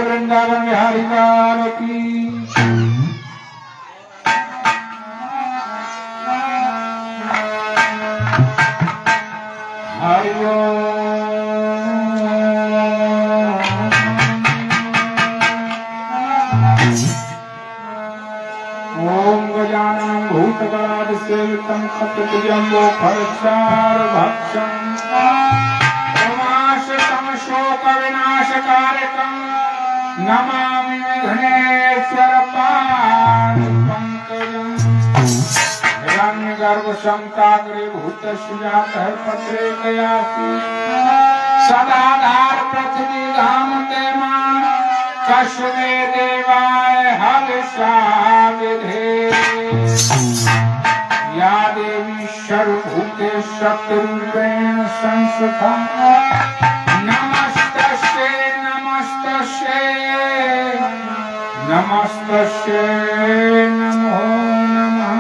वृंदावन बिहारी लाल की ओम गजाननं भूतगणाधिसेवितं खट्टभुजं फलचारुभक्षं शोकविनाशकारकं नमामि विघ्नेश्वर पादपङ्कजं हिरण्यगर्भशंकाग्रीभूतस्यातः पत्रे कयासि सदाधार पृथ्वी धामते मां कश्मे देवाय हविषा विधे या देवी सर्वभूतेषु शक्तिरूपेण संस्थिता नमस्तस्यै नमो नमः।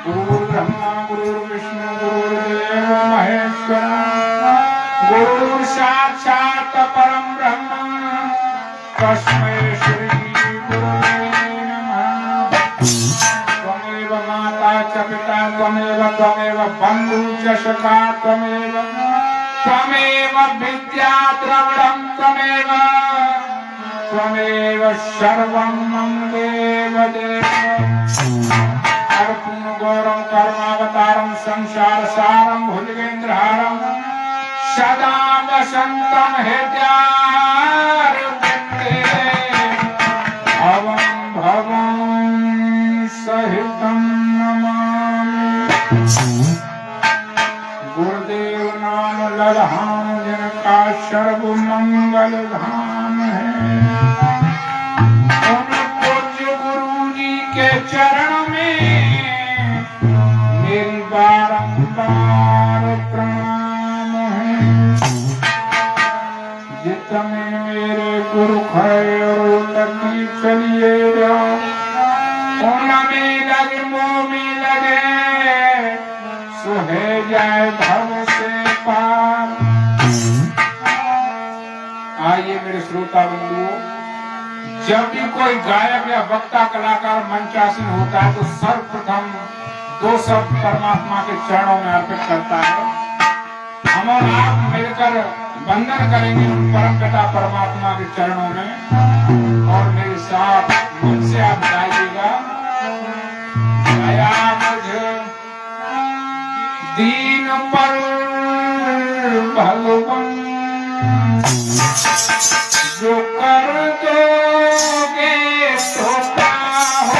गुरुर्ब्रह्मा गुरुर्विष्णु गुरुर्देवो महेश्वरः गुरुः साक्षात् परं ब्रह्म तस्मै श्री गुरवे नमः। त्वमेव माता च पिता त्वमेव बन्धुः च सखा त्वमेव विद्या द्रविणं त्वमेव सर्वं मम देव अर्पुं गौरं कर्मावतारं संसारसारं भुजगेन्द्रहारं सदा वसन्तं हृदयारविन्दे भवं सहितं नमामि। गुरुदेव नाम ललहाम जिनका सर्वमंगल धाम है। के चरण में मेरी बारंबार प्रणाम है। जितने मेरे गुरु खैरो लगी चलिए उनमें लगे मोह में लगे सुहे जाए भव से पार। आइए मेरे श्रोता बंधुओं, जब भी कोई गायक या वक्ता कलाकार मंचासीन होता है तो सर्वप्रथम 2 शब्द परमात्मा के चरणों में अर्पित करता है। हम और आप मिलकर वंदन करेंगे उन परम पिता परमात्मा के चरणों में और मेरे साथ मुझसे आप गाइएगा। दया मुझे दीन पर भगवान जो कर दोगे तो पाओ।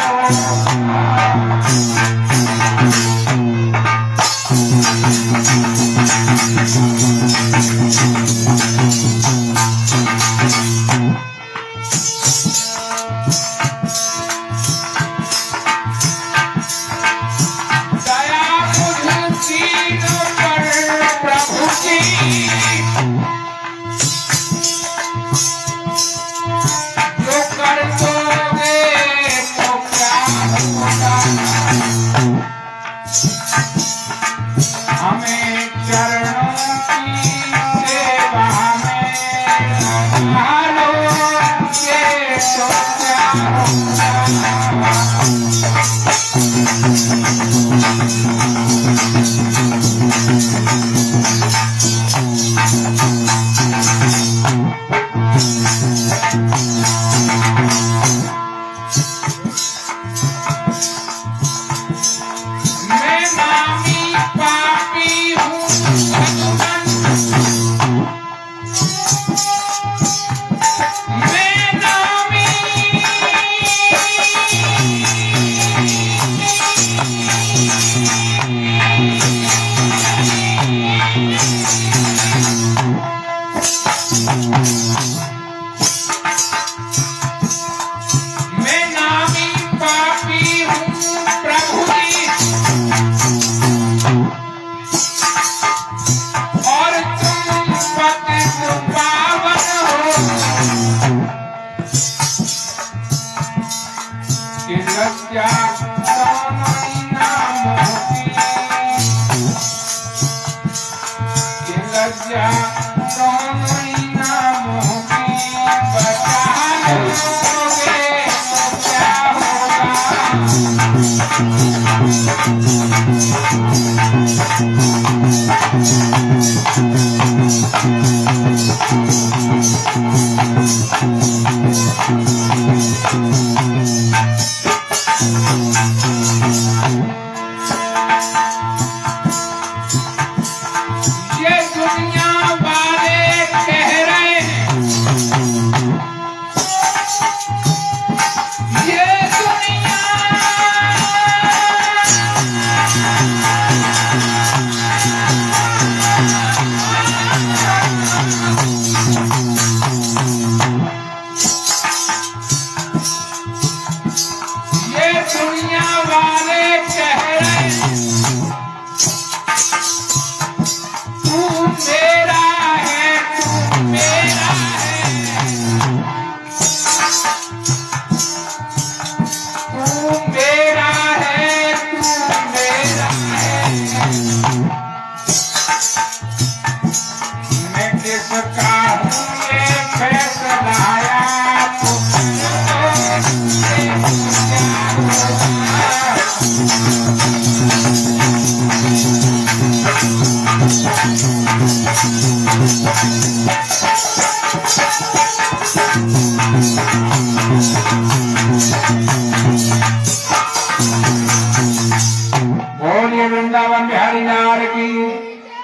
वृंदावन बिहारी लाल की,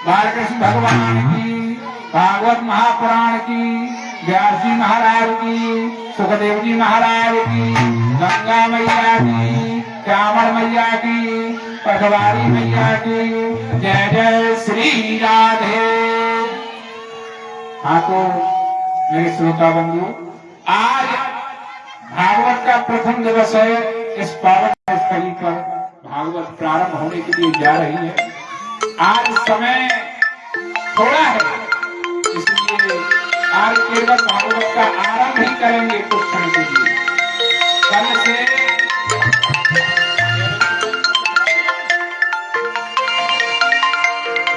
बालकृष्ण भगवान की, भागवत महापुराण की, व्यास जी महाराज की, सुखदेव जी महाराज की, गंगा मैया की, श्यामल मैया की, पटवारी मैया की, जय जय श्री राधे। हाँ तो मेरे श्रोता बंधु, आज भागवत का प्रथम दिवस है। इस पावन स्थली पर भागवत प्रारंभ होने के लिए जा रही है। आज समय थोड़ा है, इसलिए आज केवल भागवत का आरंभ ही करेंगे कुछ समय के लिए। कल से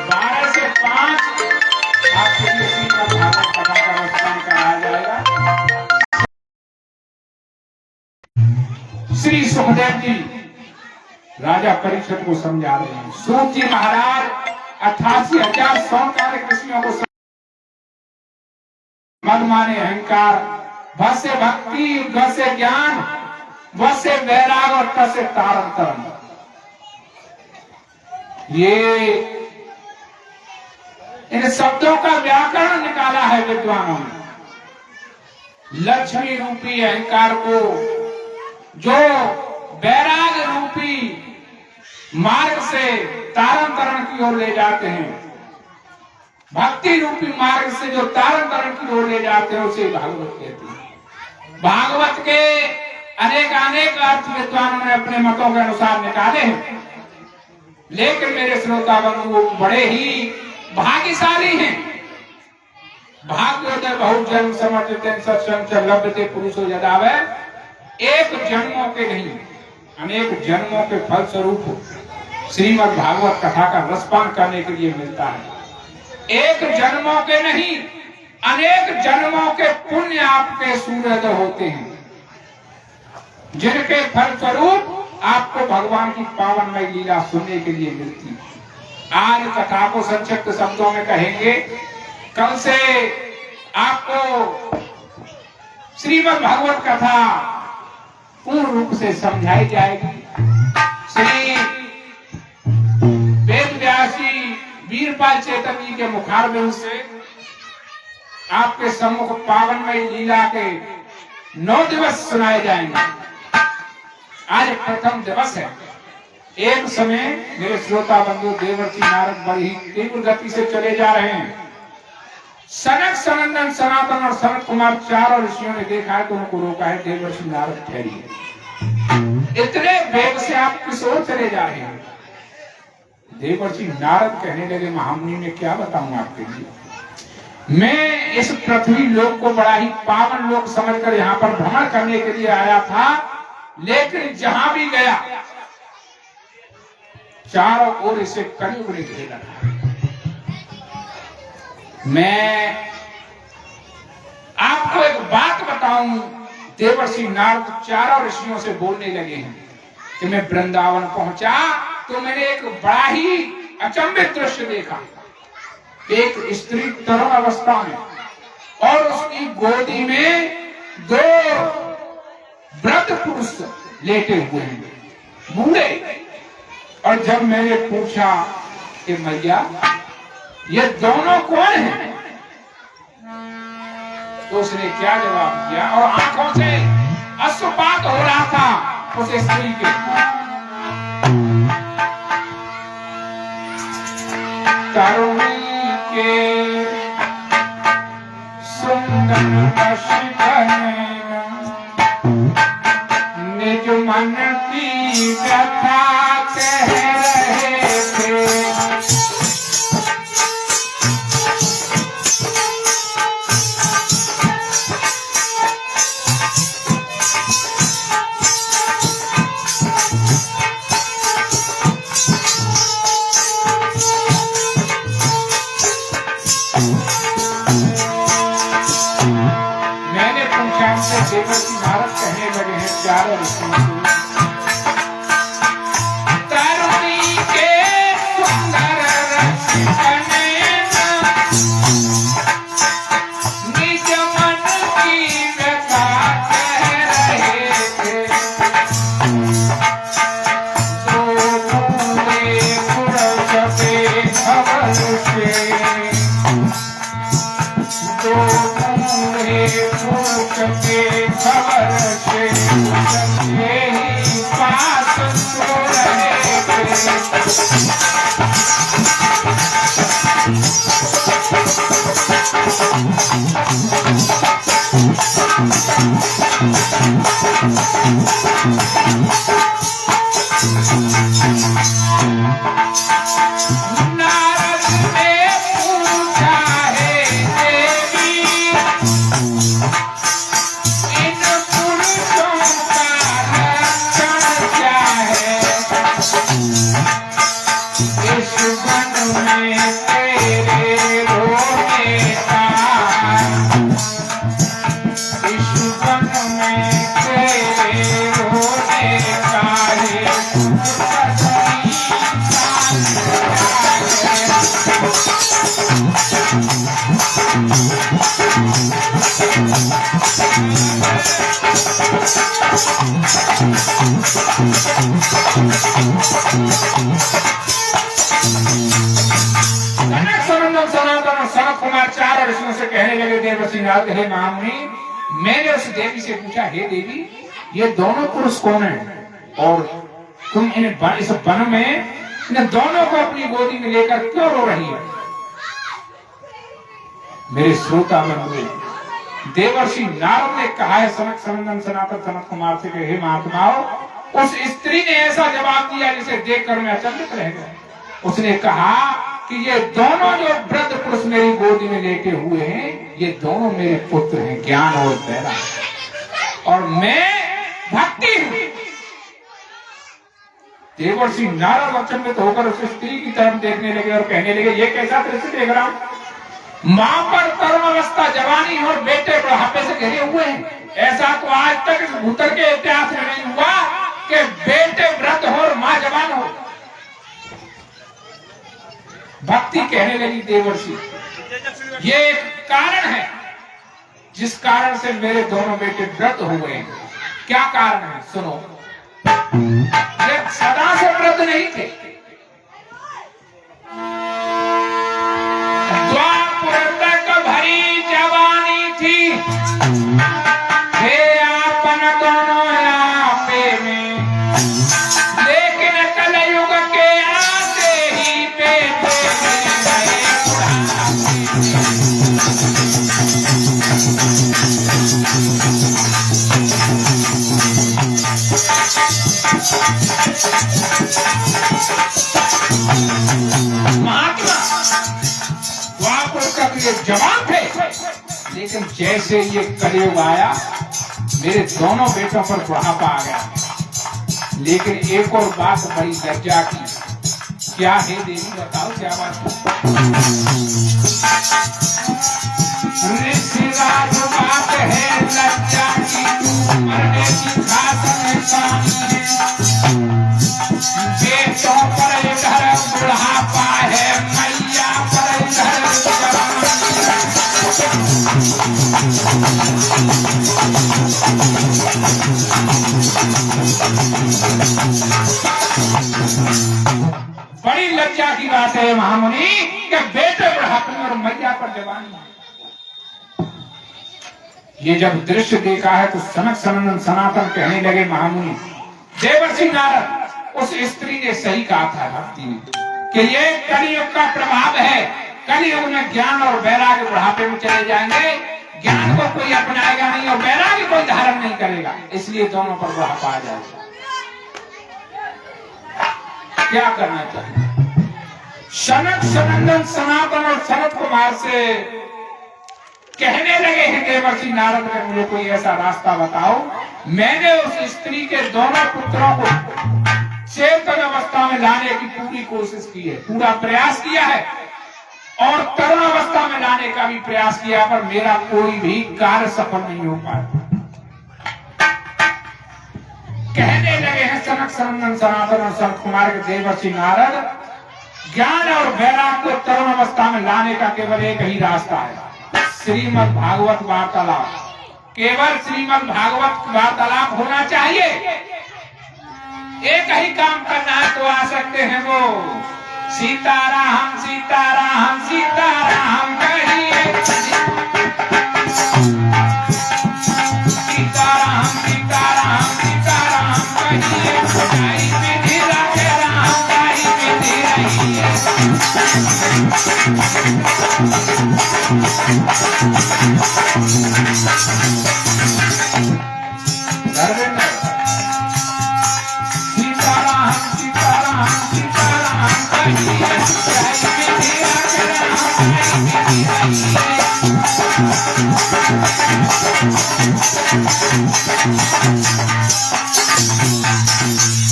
12 से 5 आपके लिए श्रीमद् भागवत कथा का अनुष्ठान कराया जाएगा। श्री सुखदेव जी राजा परीक्षित को समझा रहे हैं। सूत जी महाराज 88,000 सौकार्य कृष्णों को मद माने अहंकार, भ से भक्ति, ग से ज्ञान, व से वैराग और त से तारण तरन। ये इन शब्दों का व्याकरण निकाला है विद्वानों ने। लक्ष्मी रूपी अहंकार को जो वैराग रूपी मार्ग से तारण तरण की ओर ले जाते हैं, भक्ति रूपी मार्ग से जो तारण तरण की ओर ले जाते हैं, उसे भागवत कहते हैं। भागवत के अनेक अर्थ विद्वानों ने अपने मतों के अनुसार निकाले हैं, लेकिन मेरे श्रोता बंधु बड़े ही भाग्यशाली हैं। भाग्योदय बहुत जन्म समर्थित सत्संग लभ्यते पुरुषो यदावे। एक जन्मों के नहीं, अनेक जन्मों के फल स्वरूप श्रीमद् भागवत कथा का रसपान करने के लिए मिलता है। एक जन्मों के नहीं, अनेक जन्मों के पुण्य आपके सूर्योदय होते हैं। जिनके फलस्वरूप आपको भगवान की पावनमय लीला सुनने के लिए मिलती। आज कथा को संक्षिप्त शब्दों में कहेंगे, कल से आपको श्रीमद् भागवत कथा पूर्ण रूप से समझाई जाएगी। श्री वेद व्यास जी वीरपाल चेतन जी के मुखारबिंद से आपके सम्मुख पावनमय लीला के 9 दिवस सुनाए जाएंगे। आज प्रथम दिवस है। एक समय मेरे श्रोता बंधु देवर्षि नारद बड़ी तीव्र गति से चले जा रहे हैं। सनक, सनंदन, सनातन और सनत कुमार चारों ऋषियों ने देखा है तो उनको रोका है, देवर्षि नारद ठहरिए, इतने वेग से आप किस ओर चले जा रहे हैं? देवर्षि नारद कहने लगे, महामुनि मैं क्या बताऊं आपके लिए, मैं इस पृथ्वी लोक को बड़ा ही पावन लोक समझकर यहाँ पर भ्रमण करने के लिए आया था, लेकिन जहां भी गया चारों ओर इसे कलयुग ने घेरा था। मैं आपको एक बात बताऊं, देवर्षि नारद चारों ऋषियों से बोलने लगे हैं कि मैं वृंदावन पहुंचा तो मैंने एक बड़ा ही अचंभित दृश्य देखा। एक स्त्री तरुण अवस्था में और उसकी गोदी में 2 वृद्ध पुरुष लेटे हुए हैं, बूढ़े। और जब मैंने पूछा कि मैया ये दोनों कौन हैं, तो उसने क्या जवाब दिया, और आंखों से अश्रुपात हो रहा था उस स्त्री के। तरुणी के सुंदर निज मन की व्यथा कह रहे थे। मैंने पूछा उनसे, देवर्षि नारद कहने लगे हैं चारों ऋषियों से, तरुणी के सुंदर रसिकन निज मन की व्यथा कह रहे थे। 2 बूढ़े पुरुष के खबर से, 2 बूढ़े पुरुष के खबर से यही पास सो रहे थे। नारद ने पूछा, है देवी इन पुरुषों का लक्षण क्या है? इस वन में तेरे रोने का, इस वन में तेरे रोने का है सनातन सनत कुमार चारों ऋषियों से कहने लगे, देवर्षि नारद, हे महामुनि, मैंने उस देवी से पूछा, हे देवी ये दोनों पुरुष कौन हैं और तुम इस वन में इन दोनों को अपनी गोदी में लेकर क्यों रो रही है? मेरे श्रोता बंधु, देवर्षि नारद ने कहा है सनक सनंदन सनातन सनत कुमार से, हे महात्माओं, उस स्त्री ने ऐसा जवाब दिया जिसे देखकर मैं अचंभित रह गया। उसने कहा कि ये दोनों जो वृद्ध पुरुष मेरी गोदी में लेटे हुए हैं, ये दोनों मेरे पुत्र हैं, ज्ञान और पैरा, और मैं भक्ति हूं। देवर्षि नारद अचंभित होकर उस स्त्री की तरफ देखने लगे और कहने लगे, ये कैसा दृश्य देख रहा हूं? मां पर तरुण अवस्था, जवानी और बेटे बुढ़ापे से घिरे हुए हैं। ऐसा तो आज तक इस भूतल के इतिहास में नहीं मेरी देवर्षि, ये एक कारण है जिस कारण से मेरे दोनों बेटे व्रत हो गए हैं। क्या कारण है सुनो। ये सदा से व्रत नहीं थे। द्वापर तक भरी जवानी थी, हे आपन दोनों आपे में, लेकिन कलयुग के आते ही बेटे गए। महात्मा द्वापर तक ये जवान थे, लेकिन जैसे ये कलयुग आया मेरे दोनों बेटों पर बुढ़ापा आ गया। लेकिन एक और बात बड़ी लज्जा की। क्या है देवी, बताओ क्या बात है? ऋषिराज बात है लज्जा की, मरने की खास निशानी है। बेटों पर इधर बुढ़ापा है, मैया पर इधर जवानी है। बड़ी लज्जा की बात है महामुनि कि बेटे बुढ़ापे में और मैया पर जवानी। ये जब दृश्य देखा है तो सनक सनंदन सनातन कहने लगे महामुनि, देवर्षि नारद, उस स्त्री ने सही कहा था भक्ति ने कि ये कलयुग का प्रभाव है। कलयुग में ज्ञान और वैराग्य बुढ़ापे में चले जाएंगे, ज्ञान को कोई अपनाएगा नहीं और वैराग्य कोई धारण नहीं करेगा, इसलिए दोनों पर बुढ़ापा आ जाएगा। क्या करना चाहिए? सनक सनंदन सनातन और शरद कुमार से कहने लगे हैं देवर्षि नारद ने, मुझे कोई ऐसा रास्ता बताओ। मैंने उस स्त्री के दोनों पुत्रों को चेतन अवस्था में लाने की पूरी कोशिश की है, पूरा प्रयास किया है और तरुण अवस्था में लाने का भी प्रयास किया, पर मेरा कोई भी कार्य सफल नहीं हो पाया। कहने लगे हैं सनक सनंदन सनातन और शरद कुमार के देवर्षि नारद, ज्ञान और वैराग्य को तरुण अवस्था में लाने का केवल एक ही रास्ता है, श्रीमद् भागवत वार्तालाप। केवल श्रीमद् भागवत वार्तालाप होना चाहिए। एक ही काम करना है तो आ सकते हैं वो। सीताराम सीताराम सीताराम कहिए, सीताराम सीताराम सीताराम कहिए, गाई विधि राखे राम, गाई विधि रहिए। सीताराम सीताराम सीताराम कहिए, गाई विधि राखे राम, गाई विधि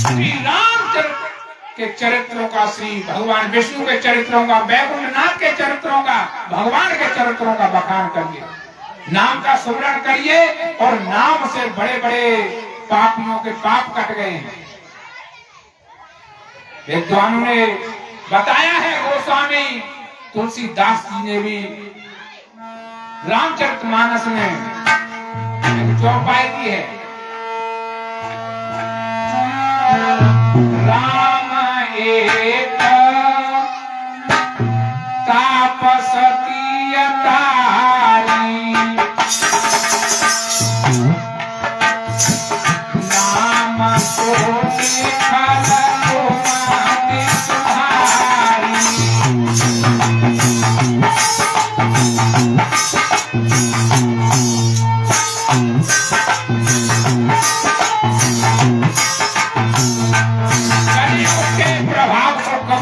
श्री रामचंद्र के चरित्रों का, श्री भगवान विष्णु के चरित्रों का, वैकुंठनाथ के चरित्रों का, भगवान के चरित्रों का बखान करिए, नाम का सुमरण करिए और नाम से बड़े बड़े पापियों के पाप कट गए हैं। विद्वानों ने बताया है, गोस्वामी तुलसीदास जी ने भी रामचरितमानस में चौपाई की है। राम एक तापसती तारी, नाम को निखल कुमारी सुधारी।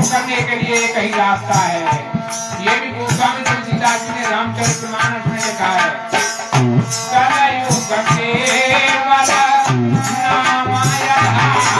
करने के लिए एक ही रास्ता है। ये भी गोस्वामी तुलसीदास जी ने रामचरितमानस में लिखा है। कलयुग केवल नाम आधार,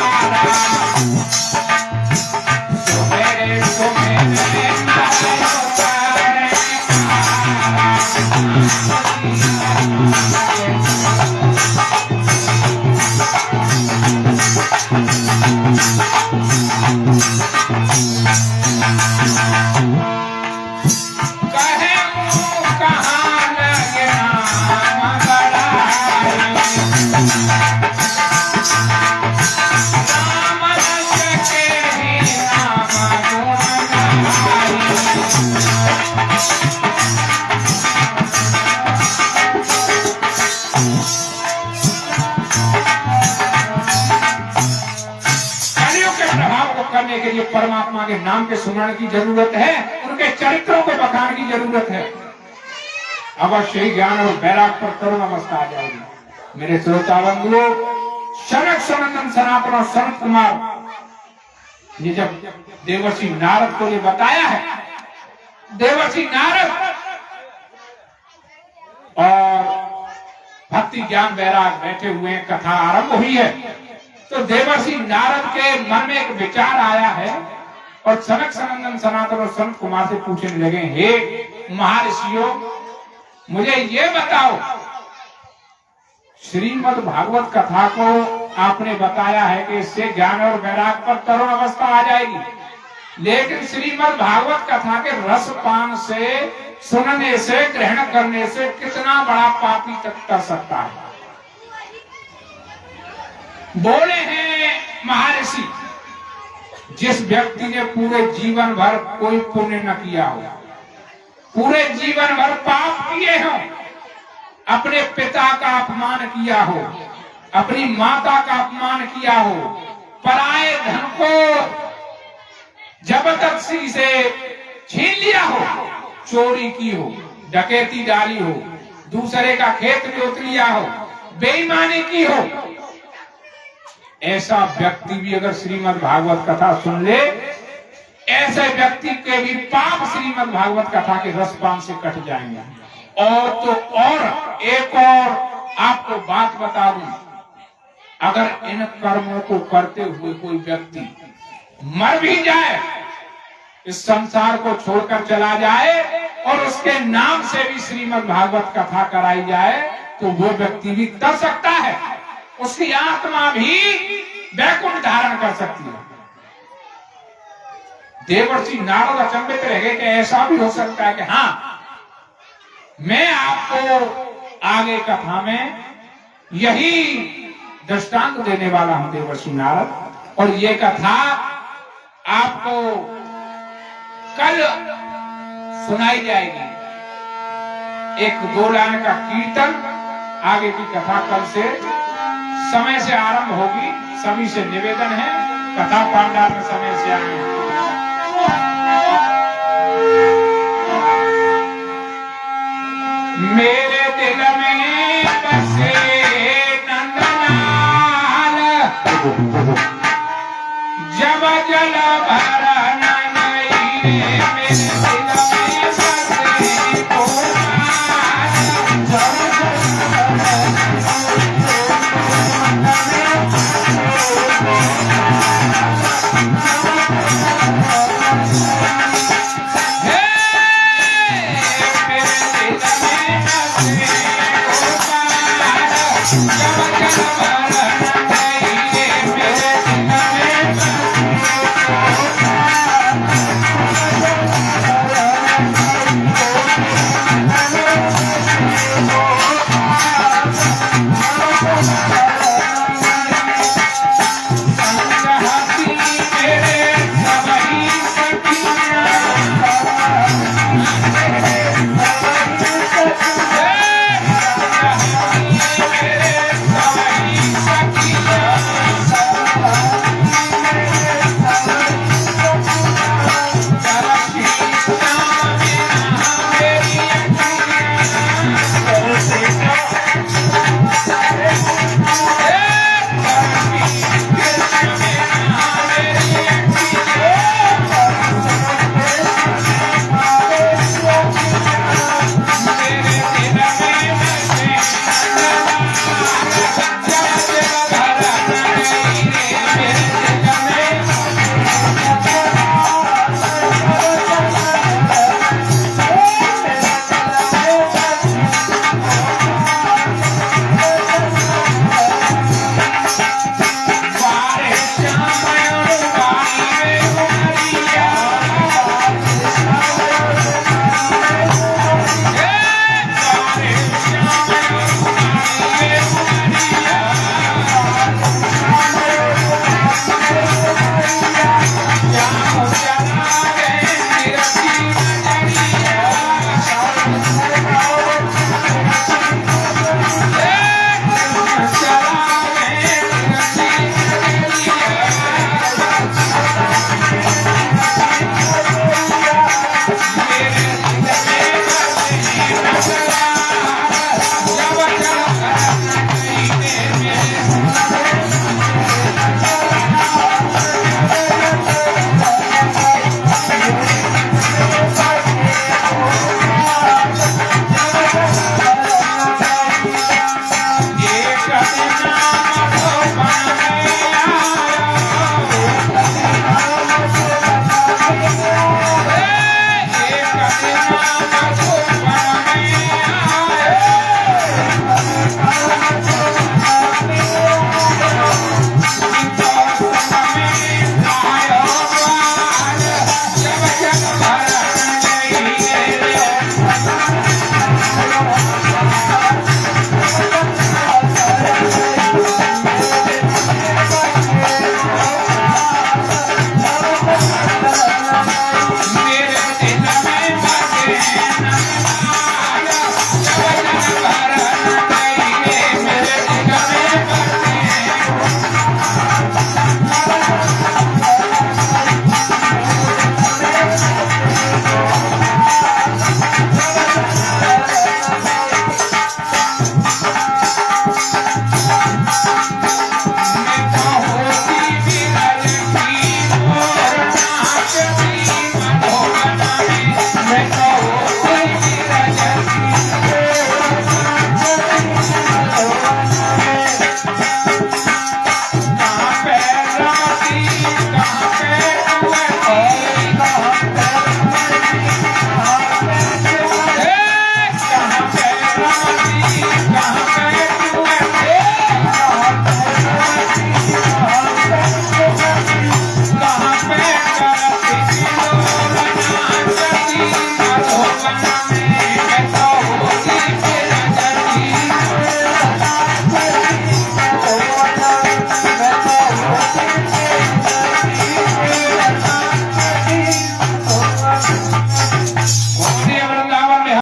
करने के लिए परमात्मा के नाम के सुमरण की जरूरत है, उनके चरित्रों को बखान की जरूरत है। अवश्य ही ज्ञान और वैराग पर तरुण अवस्था आ जाएगी। मेरे श्रोता बंधुओं, सनक सनंदन सनातन और सनत कुमार ने जब देवर्षि नारद को ये बताया है, देवर्षि नारद और भक्ति ज्ञान वैराग बैठे हुए कथा आरंभ हुई है, तो देवर्षि नारद के मन में एक विचार आया है और सनक सनंदन सनातन और संत कुमार से पूछने लगे, हे महर्षियों, मुझे ये बताओ, श्रीमद् भागवत कथा को आपने बताया है कि इससे ज्ञान और वैराग पर तरुण अवस्था आ जाएगी, लेकिन श्रीमद् भागवत कथा के रसपान से, सुनने से, ग्रहण करने से कितना बड़ा पापी तक कर सकता है? बोले हैं महर्षि, जिस व्यक्ति ने पूरे जीवन भर कोई पुण्य न किया हो, पूरे जीवन भर पाप किए हो, अपने पिता का अपमान किया हो, अपनी माता का अपमान किया हो, पराये धन को जबरदस्ती से छीन लिया हो, चोरी की हो, डकैती डाली हो, दूसरे का खेत जोत लिया हो, बेईमानी की हो, ऐसा व्यक्ति भी अगर श्रीमद् भागवत कथा सुन ले, ऐसे व्यक्ति के भी पाप श्रीमद् भागवत कथा के रसपान से कट जाएंगे। और तो और एक और आपको बात बता दूं, अगर इन कर्मों को करते हुए कोई व्यक्ति मर भी जाए, इस संसार को छोड़कर चला जाए और उसके नाम से भी श्रीमद् भागवत कथा कराई जाए, तो वो व्यक्ति भी कर सकता है, उसकी आत्मा भी वैकुंठ धारण कर सकती है। देवर्षि नारद अचंभित रह गए कि ऐसा भी हो सकता है कि हाँ, मैं आपको आगे कथा में यही दृष्टांत देने वाला हूं देवर्षि नारद, और ये कथा आपको कल सुनाई जाएगी। एक 2 लाइन का कीर्तन, आगे की कथा कल से समय से आरंभ होगी। सभी से निवेदन है, कथा पांडाल में समय से आए। मेरे दिल में बसे नंदलाल, जब जल भर